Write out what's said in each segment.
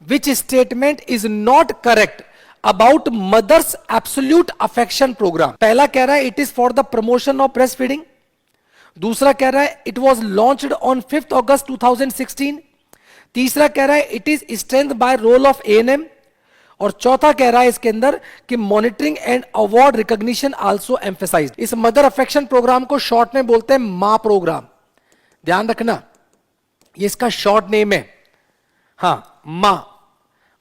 Which statement is not correct about mothers absolute affection programme. पहला कह रहा है it is for the promotion of breast feeding, दूसरा कह रहा है it was launched on 5 August 2016, तीसरा कह रहा है it is strength by role of ANM, और चौथा कह रहा है इसके अंदर कि monitoring and award recognition also emphasised. इस मदर अफेक्शन प्रोग्राम को शॉर्ट में बोलते हैं मां प्रोग्राम, ध्यान रखना ये इसका शॉर्ट नेम है। हाँ,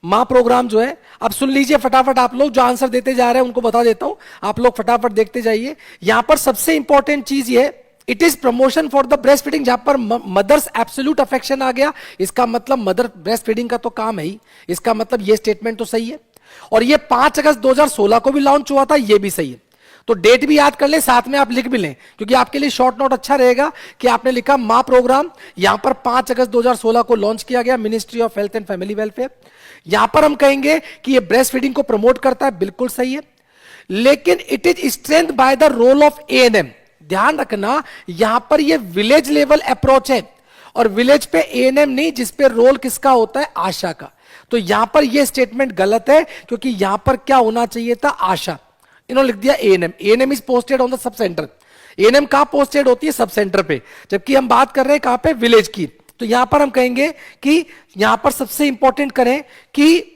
मां प्रोग्राम जो है, अब सुन लीजिए फटाफट, आप लोग जो आंसर देते जा रहे हैं उनको बता देता हूं, आप लोग फटाफट देखते जाइए। यहां पर सबसे इंपॉर्टेंट चीज ये है it is promotion for the breast feeding, जहां पर मदर्स एब्सोल्यूट अफेक्शन आ गया, इसका मतलब मदर ब्रेस्ट फीडिंग का तो काम है ही, इसका मतलब ये स्टेटमेंट तो सही है। और ये 5 अगस्त 2016 को भी लॉन्च हुआ था, ये भी सही है। तो डेट भी याद कर ले, साथ में आप लिख भी लें, क्योंकि आपके लिए शॉर्ट नोट अच्छा रहेगा कि आपने लिखा मां प्रोग्राम, यहां पर 5 अगस्त 2016 को लॉन्च किया गया, ministry of health and family welfare. यहां पर हम कहेंगे कि ये ब्रेस्ट फीडिंग को प्रमोट करता है, बिल्कुल सही है, लेकिन it is strength by the role of ANM. ध्यान रखना यहां पर ये विलेज लेवल अप्रोच है, और विलेज पे एएनएम नहीं, जिस पे रोल किसका होता है, आशा का। तो यहां पर ये स्टेटमेंट गलत है, क्योंकि यहां पर क्या होना चाहिए था, आशा। इन्होंने लिख दिया ANM, ANM is posted on the sub centre. ANM कहां पोस्टेड होती है, सब सेंटर पे, जबकि हम बात कर रहे हैं कहां पे, विलेज की। तो यहां पर हम कहेंगे कि यहां पर सबसे इंपॉर्टेंट करें कि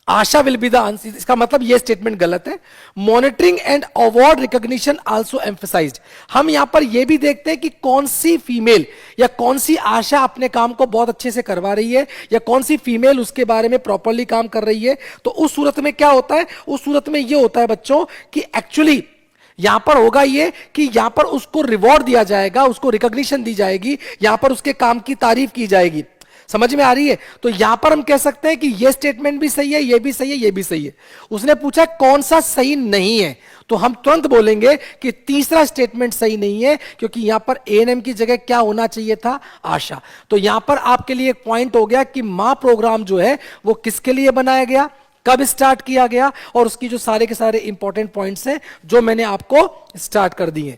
Asha will be the answer, इसका मतलब ये स्टेटमेंट गलत है। Monitoring and award recognition also emphasized, हम यहां पर ये भी देखते हैं कि कौन सी फीमेल या कौन सी आशा अपने काम को बहुत अच्छे से करवा रही है, या कौन सी फीमेल उसके बारे में प्रॉपरली काम कर रही है। तो उस सूरत में क्या होता है, उस सूरत में ये होता है बच्चों कि एक्चुअली यहां पर होगा ये कि यहां पर उसको रिवॉर्ड दिया जाएगा, उसको रिकॉग्निशन दी जाएगी, यहां पर उसके काम की तारीफ की जाएगी। समझ में आ रही है? तो यहां पर हम कह सकते हैं कि यह स्टेटमेंट भी सही है, यह भी सही है, यह भी सही है। उसने पूछा कौन सा सही नहीं है, तो हम तुरंत बोलेंगे कि तीसरा स्टेटमेंट सही नहीं है, क्योंकि यहां पर एएनएम की जगह क्या होना चाहिए था, आशा। तो यहां पर आपके लिए एक पॉइंट हो गया कि मां प्रोग्राम जो है वो किसके लिए बनाया गया, कब स्टार्ट किया गया, और उसकी जो सारे के सारे इंपॉर्टेंट पॉइंट्स हैं जो मैंने आपको स्टार्ट कर दिए।